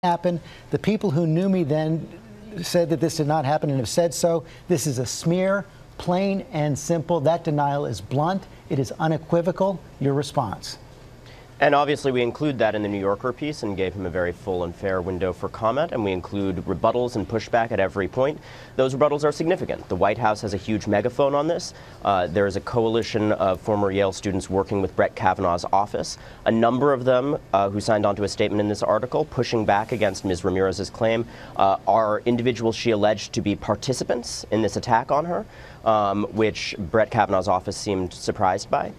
happen. The people who knew me then said that this did not happen and have said so. This is a smear, plain and simple. That denial is blunt. It is unequivocal. Your response? And obviously we include that in the New Yorker piece and gave him a very full and fair window for comment, and we include rebuttals and pushback at every point. Those rebuttals are significant. The White House has a huge megaphone on this. There is a coalition of former Yale students working with Brett Kavanaugh's office. A number of them who signed onto a statement in this article pushing back against Ms. Ramirez's claim are individuals she alleged to be participants in this attack on her, which Brett Kavanaugh's office seemed surprised by.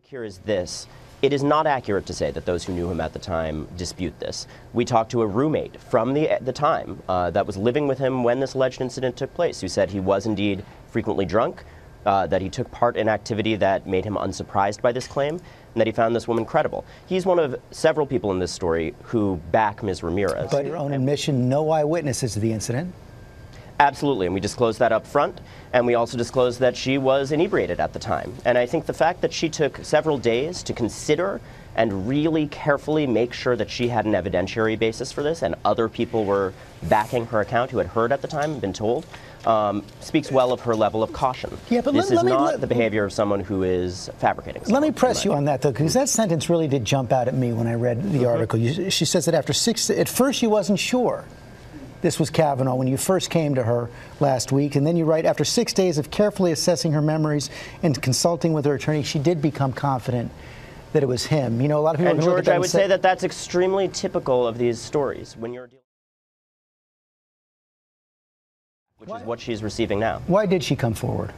Here is this. It is not accurate to say that those who knew him at the time dispute this. We talked to a roommate from the time that was living with him when this alleged incident took place, who said he was indeed frequently drunk, that he took part in activity that made him unsurprised by this claim, and that he found this woman credible. He's one of several people in this story who back Ms. Ramirez. By your own admission, no eyewitnesses to the incident. Absolutely, and we disclosed that up front, and we also disclosed that she was inebriated at the time. And I think the fact that she took several days to consider and really carefully make sure that she had an evidentiary basis for this, and other people were backing her account who had heard at the time and been told, speaks well of her level of caution. Yeah, but this is not the behavior of someone who is fabricating something. Let me press you on that, though, because that sentence really did jump out at me when I read the article. She says that at first she wasn't sure this was Kavanaugh when you first came to her last week, and then you write, after 6 days of carefully assessing her memories and consulting with her attorney, she did become confident that it was him. You know, a lot of people. And George, I would say that that's extremely typical of these stories when you're dealing, which is what she's receiving now. Why did she come forward?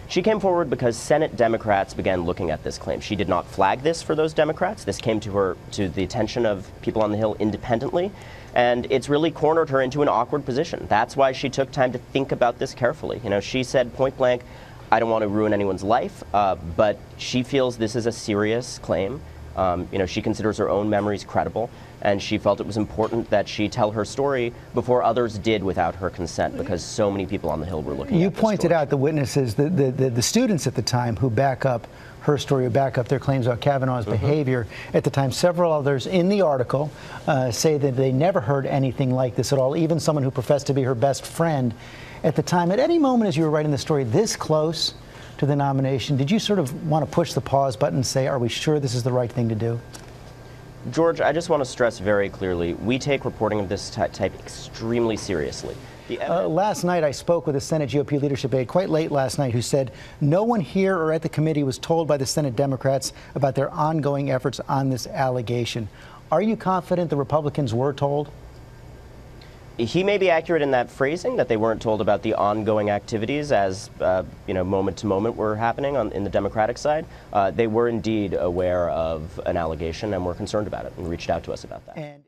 She came forward because Senate Democrats began looking at this claim. She did not flag this for those Democrats. This came to the attention of people on the Hill independently, and it's really cornered her into an awkward position. That's why she took time to think about this carefully. You know, she said point blank, I don't want to ruin anyone's life, but she feels this is a serious claim. You know, she considers her own memories credible, and she felt it was important that she tell her story before others did without her consent, because so many people on the Hill were looking at this. You pointed out the witnesses, the students at the time who back up her story, who back up their claims about Kavanaugh's behavior at the time. Several others in the article say that they never heard anything like this at all, even someone who professed to be her best friend at the time. At any moment as you were writing the story this close to the nomination, did you sort of want to push the pause button and say, are we sure this is the right thing to do? George, I just want to stress very clearly, we take reporting of this type extremely seriously. Last night I spoke with a Senate GOP leadership aide quite late last night who said no one here or at the committee was told by the Senate Democrats about their ongoing efforts on this allegation. Are you confident the Republicans were told? He may be accurate in that phrasing, that they weren't told about the ongoing activities as, you know, moment to moment were happening in the Democratic side. They were indeed aware of an allegation and were concerned about it and reached out to us about that.